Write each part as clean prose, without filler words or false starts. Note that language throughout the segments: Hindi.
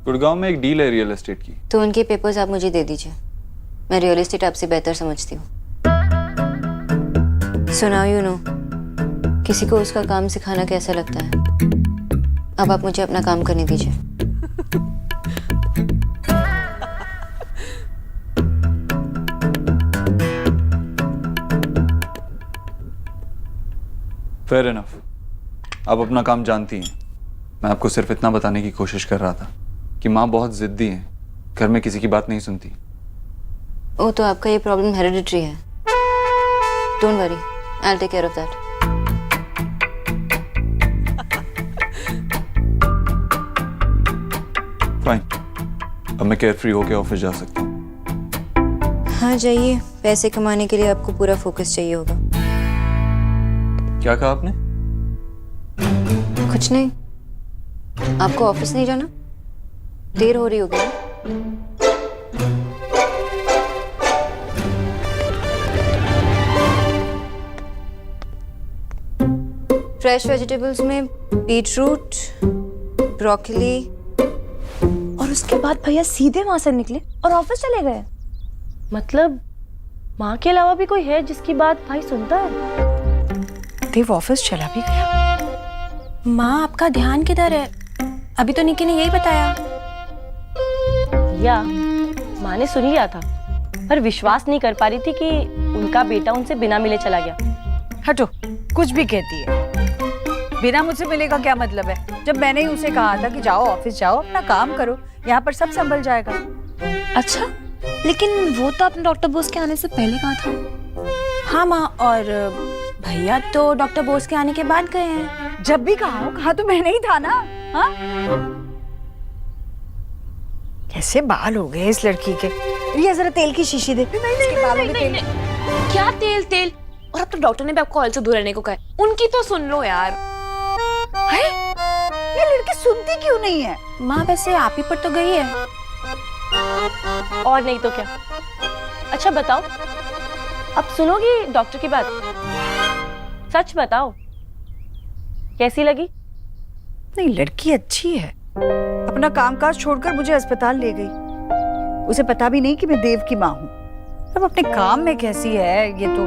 गुड़गांव में एक डील है रियल एस्टेट की। तो उनके पेपर्स आप मुझे दे दीजिए। मैं रियल एस्टेट आपसे बेहतर समझती हूँ। सो नाउ यू नो किसी को उसका काम सिखाना कैसा लगता है। अब आप मुझे अपना काम करने दीजिए। फेयर इनफ, आप अपना काम जानती हैं। मैं आपको सिर्फ इतना बताने की कोशिश कर रहा था कि माँ बहुत जिद्दी हैं, घर में किसी की बात नहीं सुनती। ओ तो आपका ये प्रॉब्लम हेरिडिटरी है। Don't worry, I will take care of that. Fine, अब मैं केयर फ्री होकर ऑफिस जा सकता हूँ। हाँ जाइए, पैसे कमाने के लिए आपको पूरा फोकस चाहिए होगा। क्या कहा आपने? कुछ नहीं। आपको ऑफिस नहीं जाना? देर हो रही होगी ना? फ्रेश वेजिटेबल्स में बीटरूट, ब्रोकली। और उसके बाद भैया सीधे वहां से निकले और ऑफिस चले गए। मतलब माँ के अलावा भी कोई है जिसकी बात भाई सुनता है? देव ऑफिस चला भी गया। माँ आपका ध्यान किधर है? अभी तो निकी ने यही बताया। या माँ ने सुन लिया था पर विश्वास नहीं कर पा रही थी कि उनका बेटा उनसे बिना मिले चला गया। हटो, कुछ भी कहती है। बिना मुझसे मिले का क्या मतलब है? जब मैंने ही उसे कहा था कि जाओ ऑफिस जाओ, अपना काम करो, यहाँ पर सब संभल जाएगा। अच्छा, लेकिन वो तो आपने डॉक्टर बोस के आने से पहले कहा था। हाँ माँ, और भैया तो डॉक्टर बोस के आने के बाद गए हैं। जब भी कहा तो मैंने ही था ना। हाँ, कैसे बाल हो गए इस लड़की के। ये जरा तेल की शीशी दे। इसके बालों में तेल। क्या तेल? और अब तो डॉक्टर ने भी आपको ऑयल से दूर रहने को कहा है। उनकी तो सुन लो यार। है? ये लड़की सुनती क्यों नहीं है? माँ वैसे आप ही पर तो गई है। और नहीं तो क्या। अच्छा बताओ, अब सुनोगी डॉक्टर की बात? सच बताओ, कैसी लगी? नहीं, लड़की अच्छी है। अपना कामकाज छोड़कर मुझे अस्पताल ले गई। उसे पता भी नहीं कि मैं देव की माँ हूँ। अब अपने काम में कैसी है ये तो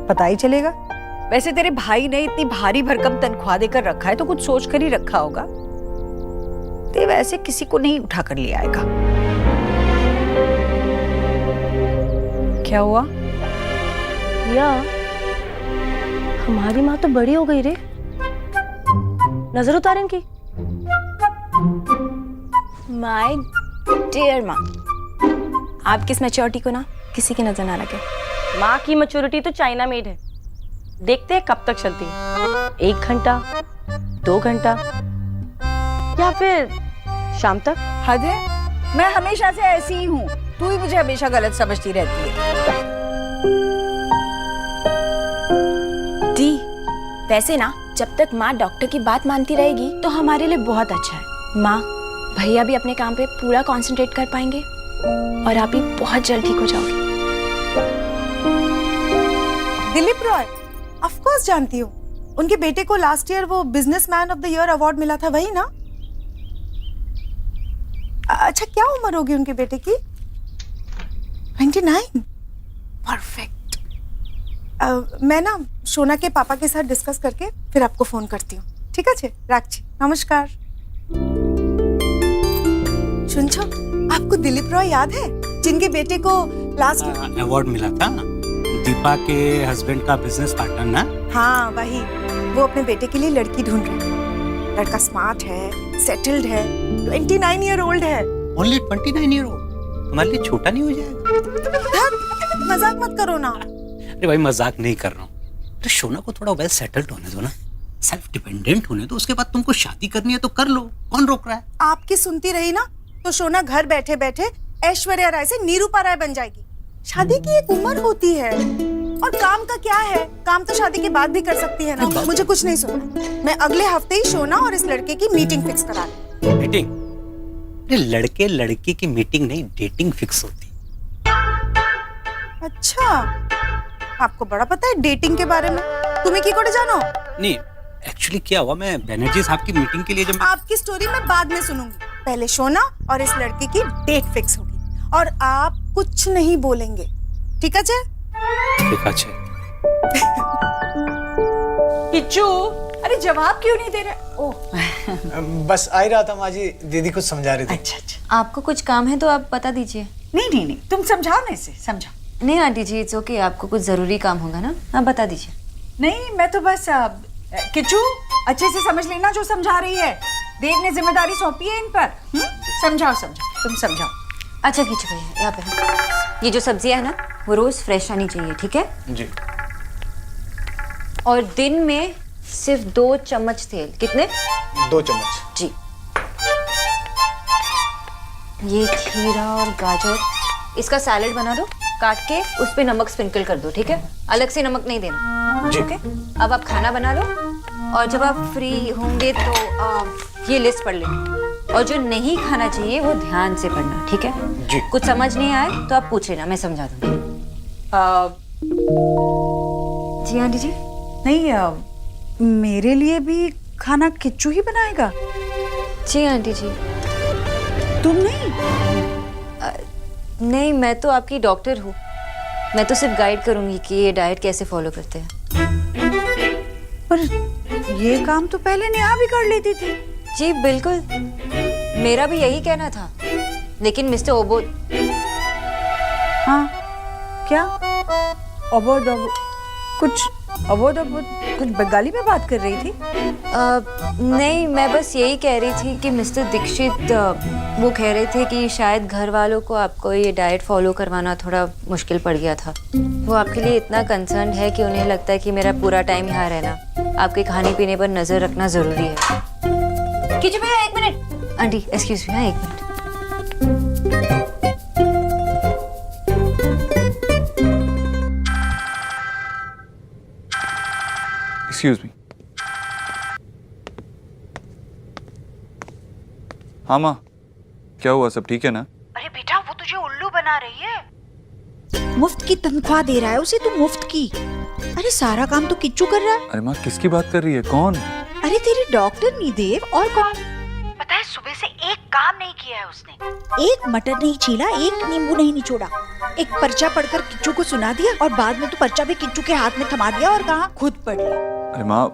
पता ही चलेगा। वैसे तेरे भाई ने इतनी भारी भरकम तनख्वाह देकर रखा है तो कुछ सोच कर ही रखा होगा। देव ऐसे किसी को नहीं उठा कर ले आएगा। क्या हुआ? या हमारी माँ तो बड़ी हो गई रे। नजर उतार इनकी। माय डियर माँ, आपकी इस मैच्योरिटी को ना किसी की नजर ना लगे। माँ की मैच्योरिटी तो चाइना मेड है। देखते हैं कब तक चलती है। 1 घंटा, 2 घंटा या फिर शाम तक। हद है, मैं हमेशा से ऐसी ही हूँ। तू ही मुझे हमेशा गलत समझती रहती है। दी, वैसे ना जब तक माँ डॉक्टर की बात मानती रहेगी तो हमारे लिए बहुत अच्छा है। माँ, भैया भी अपने काम पे पूरा कंसंट्रेट कर पाएंगे और आप भी बहुत जल्द ठीक हो जाओगे। दिलीप रॉय, ऑफ कोर्स जानती हूँ। उनके बेटे को लास्ट ईयर वो businessman of the year award मिला था, वही ना? अच्छा, क्या उम्र होगी उनके बेटे की? 29। परफेक्ट। मैं ना सोना के पापा के साथ डिस्कस करके फिर आपको फोन करती हूँ। ठीक है, राखी, नमस्कार। सुनछो, आपको दिलीप रॉय याद है जिनके बेटे को लास्ट अवार्ड मिला था? दीपा के हस्बैंड का बिजनेस पार्टनर ना? हाँ वही। वो अपने बेटे के लिए लड़की ढूंढ रहे हैं। लड़का स्मार्ट है, सेटल्ड है, 29 ईयर ओल्ड है। Only 29 year old? हमारे लिए छोटा नहीं हो जाएगा? मजाक मत करो ना। अरे भाई, मजाक नहीं कर रहा हूँ। तो शोना को थोड़ा वेल सेटल्ड होने दो ना, सेल्फ डिपेंडेंट होने दो। उसके बाद तुमको शादी करनी है तो कर लो, कौन रोक रहा है? आपकी सुनती रही ना तो शोना घर बैठे बैठे ऐश्वर्या राय से निरूपा राय बन जाएगी। शादी की एक उम्र होती है। और काम का क्या है, काम तो शादी के बाद भी कर सकती है ना। मुझे कुछ नहीं सुनना। मैं अगले हफ्ते ही शोना और इस लड़के की मीटिंग फिक्स करा लूं। मीटिंग? अरे लड़के लड़की की मीटिंग नहीं, डेटिंग फिक्स होती। अच्छा, आपको बड़ा पता है डेटिंग के बारे में। तुम्हें की कोड़े जानो? नहीं, एक्चुअली क्या हुआ, मैं बनर्जी साहब की मीटिंग के लिए जब आपकी स्टोरी मैं बाद में सुनूंगी। पहले सोना और इस लड़की की डेट फिक्स होगी और आप कुछ नहीं बोलेंगे, ठीक है? ठीक है। किच्चू, अरे जवाब क्यों नहीं दे रहे? ओह बस आ ही रहा था माँ जी, दीदी कुछ समझा रही थी। अच्छा। आपको कुछ काम है तो आप बता दीजिए। नहीं, तुम समझाओ ना इसे, समझाओ। नहीं आंटी जी, इट्स ओके, आपको कुछ ज़रूरी काम होगा ना, आप बता दीजिए। नहीं, मैं तो बस किच्चू अच्छे से समझ लेना जो समझा रही है। देव ने जिम्मेदारी सौंपी है इन पर। समझाओ, तुम समझाओ। अच्छा कीजिए भैया, यहाँ पे ये जो सब्जियां है ना, वो रोज़ फ्रेश आनी चाहिए, ठीक है? जी। और दिन में सिर्फ 2 चम्मच तेल। कितने? 2 चम्मच। जी। ये खीरा और गाजर, इसका सैलेड बना दो, काट के उस पे नमक स्प्रिंकल कर दो, ठीक है? अलग से नमक नहीं देना, जी। ओके? अब आप खाना बना लो और जब आप फ्री होंगे तो ये लिस्ट पढ़ लेना, और जो नहीं खाना चाहिए वो ध्यान से पढ़ना, ठीक है? जी। कुछ समझ नहीं आए तो आप पूछ लेना, मैं समझा दूंगी। जी आंटी जी। नहीं, मेरे लिए भी खाना किच्चू ही बनाएगा? जी आंटी जी। तुम नहीं? नहीं, मैं तो आपकी डॉक्टर हूँ, मैं तो सिर्फ गाइड करूंगी कि ये डाइट कैसे फॉलो करते हैं। पर ये काम तो पहले नेहा भी कर लेती थी। जी बिल्कुल, मेरा भी यही कहना था, लेकिन मिस्टर ओबो। हाँ, क्या? अबोध कुछ बंगाली में बात कर रही थी? नहीं, मैं बस यही कह रही थी कि मिस्टर दीक्षित वो कह रहे थे कि शायद घर वालों को आपको ये डाइट फॉलो करवाना थोड़ा मुश्किल पड़ गया था। वो आपके लिए इतना कंसर्न है कि उन्हें लगता है कि मेरा पूरा टाइम यहाँ रहना, आपके खाने पीने पर नजर रखना जरूरी है। कीजिए भैया 1 minute. Aunty excuse me, 1 minute. Excuse me. हाँ माँ, क्या हुआ? सब ठीक है ना? अरे बेटा, वो तुझे उल्लू बना रही है। मुफ्त की तनख्वाह दे रहा है उसे, तू मुफ्त की। अरे सारा काम तो किच्चू कर रहा है। अरे माँ, किसकी बात कर रही है? कौन? अरे तेरे डॉक्टर नहीं देव, और कौन? पता है, सुबह से एक काम नहीं किया है उसने। एक मटर नहीं छीला, एक नींबू नहीं निचोड़ा, एक पर्चा पढ़कर किच्चू को सुना दिया और बाद में तो पर्चा भी किच्चू के हाथ में थमा दिया और कहा खुद पढ़ लिया। अरे माँ,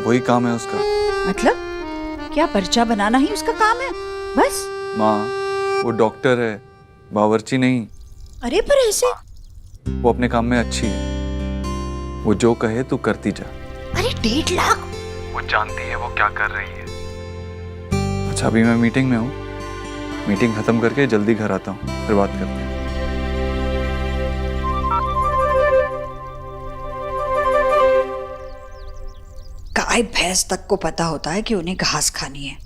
वही काम है उसका। मतलब क्या पर्चा बनाना ही उसका काम है बस? माँ, वो डॉक्टर है, बावर्ची नहीं। अरे पर ऐसे? वो अपने काम में अच्छी है, वो जो कहे तू करती जा। अरे 1.5 लाख? वो जानती है वो क्या कर रही है। अच्छा, अभी मैं मीटिंग में हूँ, मीटिंग खत्म करके जल्दी घर आता हूँ, फिर बात करते हैं। गाय भैंस तक को पता होता है कि उन्हें घास खानी है।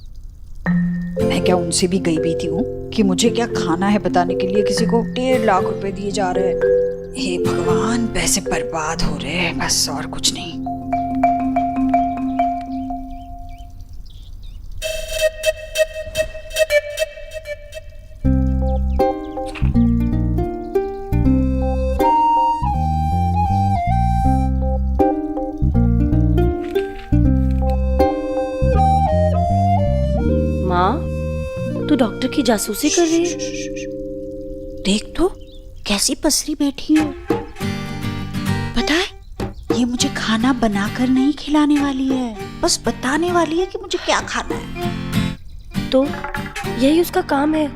मैं क्या उनसे भी गई बीती हूँ कि मुझे क्या खाना है बताने के लिए किसी को 1.5 लाख रुपए दिए जा रहे हैं। हे भगवान, पैसे बर्बाद हो रहे हैं बस, और कुछ नहीं। माँ, तू डॉक्टर की जासूसी कर रही है? देख तो कैसी पसरी बैठी हो। पता है, ये मुझे खाना बनाकर नहीं खिलाने वाली है, बस बताने वाली है कि मुझे क्या खाना है। तो यही उसका काम है।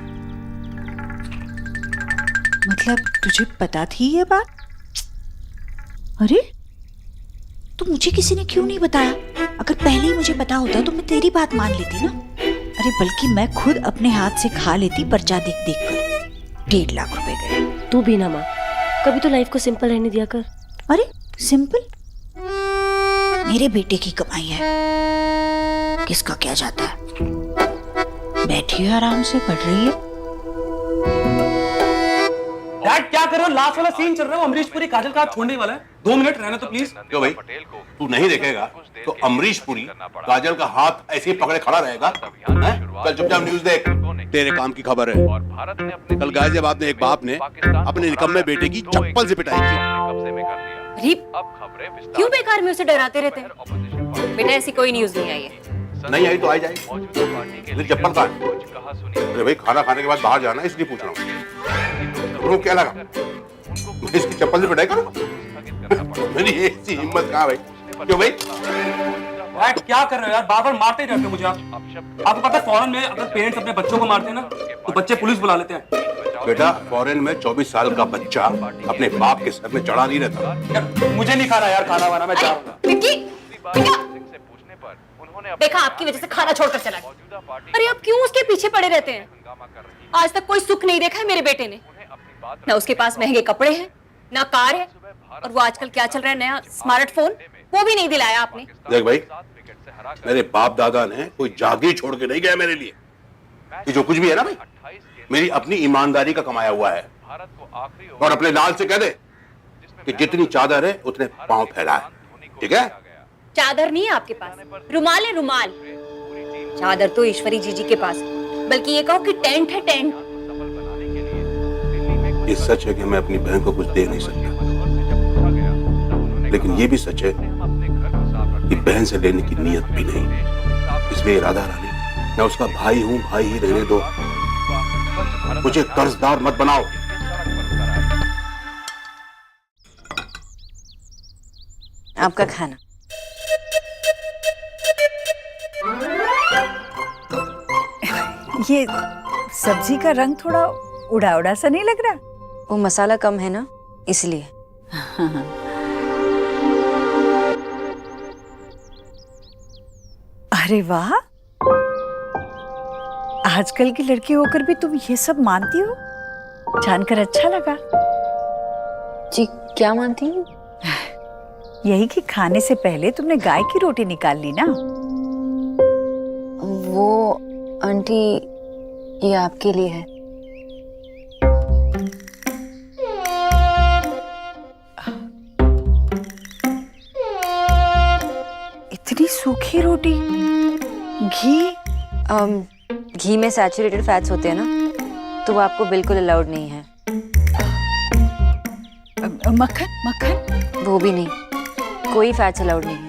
मतलब तुझे पता थी ये बात? अरे तो मुझे किसी ने क्यों नहीं बताया? अगर पहले ही मुझे पता होता तो मैं तेरी बात मान लेती ना। अरे बल्कि मैं खुद अपने हाथ से खा लेती पर्चा देख देख कर। 1.5 लाख रुपए गए। तू भी ना माँ, कभी तो लाइफ को सिंपल रहने दिया कर। अरे सिंपल? मेरे बेटे की कमाई है, किसका क्या जाता है। बैठी है आराम से, पढ़ रही है। डैड क्या कर रहे हो? लास्ट वाला सीन चल रहा है, अमरीश पुरी काजल का हाथ छोड़ने वाला है। 2 मिनट रहना तो प्लीज। क्यों भाई, तू नहीं देखेगा तो अमरीश पुरी काजल का हाथ ऐसे ही पकड़े खड़ा रहेगा? कल चुपचाप न्यूज देख, तेरे काम की खबर है। कल गाजियाबाद में एक बाप ने अपने निकम्मे बेटे की चप्पल से पिटाई की। क्यों बेकार में उसे डराते रहते हैं? बेटा ऐसी कोई न्यूज़ नहीं आई है। नहीं आई तो आ जाएगी, चप्पल काट। अरे भाई खाना खाने के बाद बाहर जाना है इसलिए पूछ रहा हूँ। तुमको क्या लगा मैं इसकी चप्पल से पिटाई करूँगा? मेरी ऐसी हिम्मत कहाँ भाई? क्यों भाई? यार क्या कर रहे हो यार, बार बार मारते ही रहते हो मुझे आप। आपको पता है फॉरेन में अगर पेरेंट्स अपने बच्चों को मारते हैं ना तो बच्चे पुलिस बुला लेते हैं। बेटा फॉरेन में 24 साल का बच्चा अपने बाप के सर में चढ़ा नहीं रहता। यार मुझे नहीं खाना यार, खाना वाना मैं जा रहा हूँ। देखा आपकी वजह से खाना छोड़कर चला गया। अरे आप क्यों उसके पीछे पड़े रहते हैं? आज तक कोई सुख नहीं देखा है मेरे बेटे ने। ना उसके पास महंगे कपड़े हैं, ना कार है, और वो आजकल क्या चल रहा है नया स्मार्टफोन, वो भी नहीं दिलाया आपने। देख भाई, मेरे बाप दादा ने कोई जागीर छोड़ के नहीं गया मेरे लिए। कि जो कुछ भी है ना भाई, मेरी अपनी ईमानदारी का कमाया हुआ है। और अपने लाल से कह दे कि जितनी चादर है उतने पांव फैलाए, ठीक है? चादर नहीं है आपके पास, रुमाल है रुमाल। चादर तो ईश्वरी जीजी के पास है, बल्कि ये कहो कि टेंट है टेंट। ये सच है कि मैं अपनी बहन को कुछ दे नहीं सकता, लेकिन ये भी सच है कि बहन से लेने की नीयत भी नहीं। इसलिए राधा रानी, मैं उसका भाई हूं, भाई ही रहने दो, मुझे कर्जदार मत बनाओ। आपका खाना। ये सब्जी का रंग थोड़ा उड़ा उड़ा सा नहीं लग रहा? वो मसाला कम है ना, इसलिए। अरे वाह, आजकल की लड़की होकर भी तुम ये सब मानती हो, जानकर अच्छा लगा। जी क्या मानती हूँ? यही कि खाने से पहले तुमने गाय की रोटी निकाल ली ना। वो आंटी, ये आपके लिए है। इतनी सूखी रोटी, घी? घी में सैचुरेटेड फैट्स होते हैं ना, तो वो आपको बिल्कुल अलाउड नहीं है। मक्खन? मक्खन? वो भी नहीं, कोई फैट्स अलाउड नहीं है।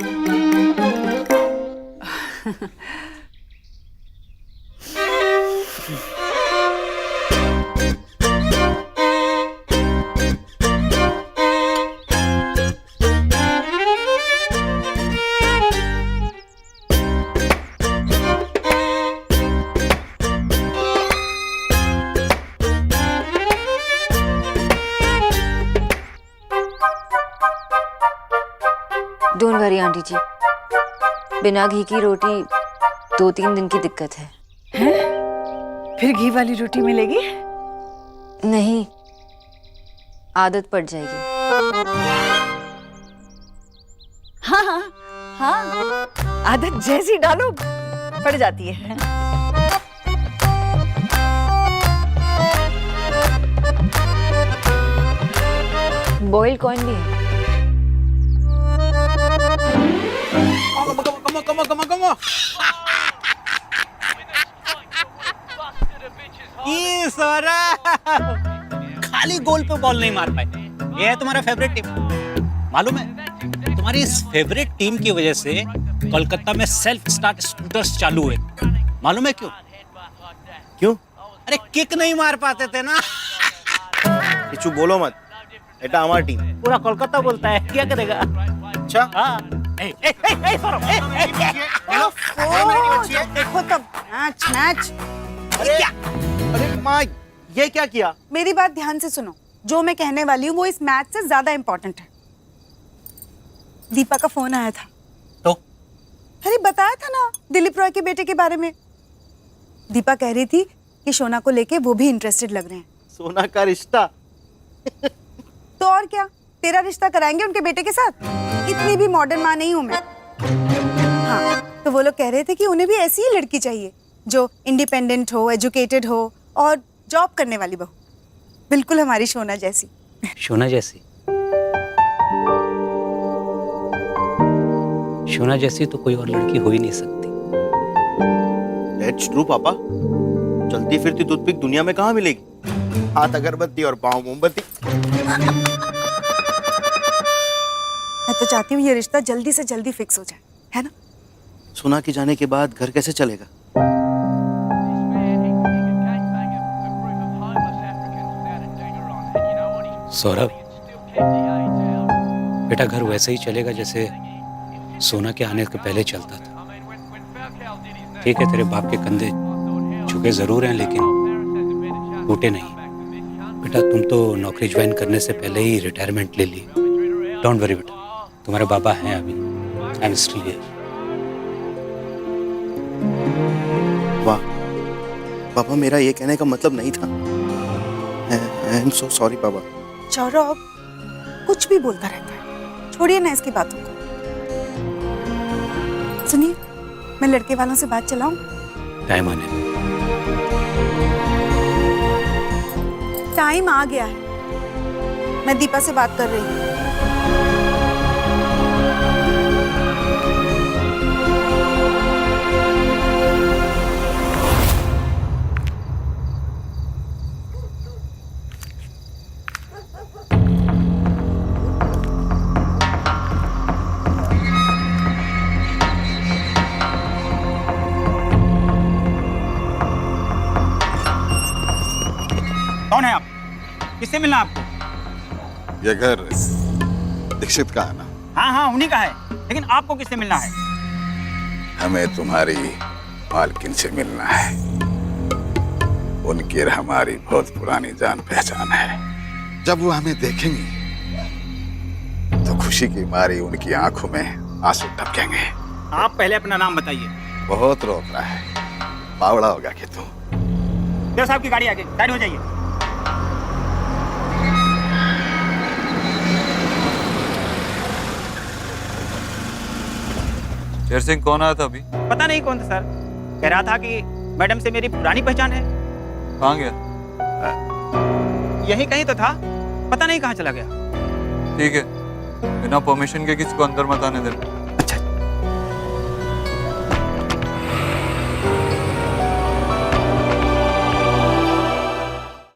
डोंट वरी आंटी जी, बिना घी की रोटी 2-3 दिन की दिक्कत है। फिर घी वाली रोटी मिलेगी? नहीं, आदत पड़ जाएगी। हाँ हाँ हाँ, आदत जैसी डालो पड़ जाती है। बॉइल्ड कॉर्न भी है। खाली गोल पे बॉल नहीं मार पाए। ये है तुम्हारा फेवरेट टीम। मालूम है, तुम्हारी इस फेवरेट टीम की वजह से कोलकाता में सेल्फ स्टार्ट स्कूटर्स चालू हुए। मालूम है क्यों? क्यों? अरे किक नहीं मार पाते थे ना। কিছু বলো मत, এটা আমার टीम। पूरा कोलकाता बोलता है, क्या करेगा? अच्छा हाँ। देखो तब मैच मैच। अरे माँ, ये क्या किया? मेरी बात ध्यान से सुनो, जो मैं कहने वाली हूँ वो इस मैच से ज्यादा इम्पोर्टेंट है। दीपा का फोन आया था। तो? अरे बताया था ना दिलीप रॉय के बेटे के बारे में। दीपा कह रही थी कि शोना को लेके वो भी इंटरेस्टेड लग रहे हैं। सोना का रिश्ता? तो और क्या, तेरा रिश्ता कराएंगे उनके बेटे के साथ। इतनी भी मॉडर्न माँ नहीं हूँ मैं। हाँ, तो वो लोग कह रहे थे कि उन्हें भी ऐसी ही लड़की चाहिए जो इंडिपेंडेंट हो, एजुकेटेड हो और जॉब करने वाली बहू, बिल्कुल हमारी शोना जैसी। शोना जैसी? शोना जैसी तो कोई और लड़की हो ही नहीं सकती। That's true पापा। चलती फिरती टूथपिक दुनिया में कहाँ मिलेगी? हाथ अगरबत्ती और पाँव मोमबत्ती। मैं तो चाहती हूँ ये रिश्ता जल्दी से जल्दी फिक्स हो जाए, है ना? सोना के जाने के बाद घर कैसे चलेगा? सौरभ, बेटा घर वैसे ही चलेगा जैसे सोना के आने के पहले चलता था। ठीक है, तेरे बाप के कंधे झुके जरूर हैं लेकिन टूटे नहीं। बेटा तुम तो नौकरी ज्वाइन करने से पहले ही रिटायरमेंट ले ली। डोंट वरी बेटा, तुम्हारे बाबा हैं अभी। I am still here. वाह पापा, मेरा ये कहने का मतलब नहीं था। आई एम सो सॉरी पापा। सौरभ कुछ भी बोलता रहता है, छोड़िए ना इसकी बातों को। सुनिए, मैं लड़के वालों से बात चलाऊं? टाइम आने दो। टाइम आ गया है। मैं दीपा से बात कर रही हूँ। कौन है आप? किससे मिलना आपको? ये घर दीक्षित का है ना? हाँ हाँ उन्हीं का है, लेकिन आपको किससे मिलना है? हमें तुम्हारी मालकिन से मिलना है। उनकी और हमारी बहुत पुरानी जान पहचान है। जब वो हमें देखेंगी तो खुशी की मारी उनकी आंखों में आंसू टपकेंगे। आप पहले अपना नाम बताइए। बहुत रोक रहा है, बावड़ा होगा कि तू। देव साहब की गाड़ी आगे, साइड हो जाइए। शेर सिंह कौन आया था अभी? पता नहीं कौन था सर, कह रहा था कि मैडम से मेरी पुरानी पहचान है। कहाँ गया? यही कहीं तो था, पता नहीं कहाँ चला गया। ठीक है, बिना परमिशन के किसी को अंदर मत आने देना। अच्छा।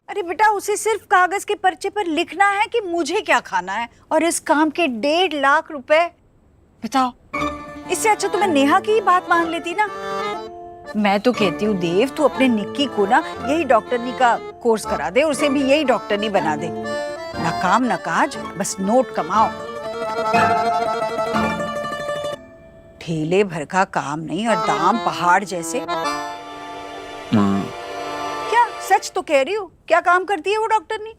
अरे बेटा, उसे सिर्फ कागज के पर्चे पर लिखना है कि मुझे क्या खाना है, और इस काम के 1.5 लाख रुपए। बताओ, इससे अच्छा तो मैं नेहा की ही बात मान लेती ना। मैं तो कहती हूँ देव, तू अपने निक्की को ना यही डॉक्टरनी का कोर्स करा दे, उसे भी यही डॉक्टरनी बना दे। ना काम ना काज, बस नोट कमाओ। ठेले भर का काम नहीं और दाम पहाड़ जैसे। क्या सच तो कह रही हूँ? क्या काम करती है वो डॉक्टरनी?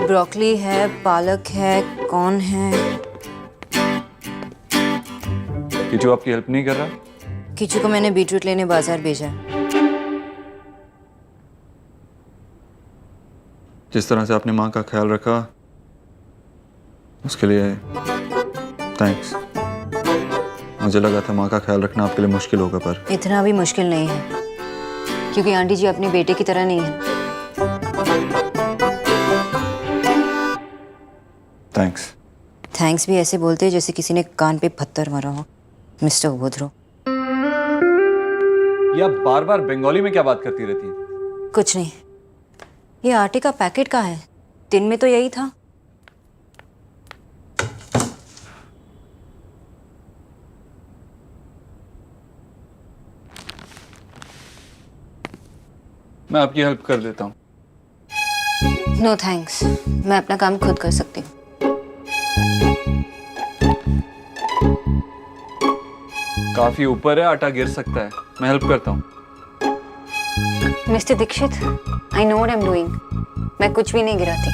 ब्रोकली है, पालक है, कौन है? किचू आपकी हेल्प नहीं कर रहा? किचू को मैंने बीटरूट लेने बाजार भेजा है। जिस तरह से आपने माँ का ख्याल रखा उसके लिए थैंक्स। मुझे लगा था माँ का ख्याल रखना आपके लिए मुश्किल होगा, पर इतना भी मुश्किल नहीं है, क्योंकि आंटी जी अपने बेटे की तरह नहीं है। थैंक्स। थैंक्स भी ऐसे बोलते हैं जैसे किसी ने कान पे पत्थर मारा हो, मिस्टर गोधरो। ये आप बार बार बंगाली में क्या बात करती रहती हैं? कुछ नहीं। ये आटे का पैकेट का है, दिन में तो यही था। मैं आपकी हेल्प कर देता हूँ। नो थैंक्स, मैं अपना काम खुद कर सकती हूँ। काफी ऊपर है, आटा गिर सकता है, मैं हेल्प करता हूँ। Mister Dikshit, I know what I am doing. मैं कुछ भी नहीं गिराती।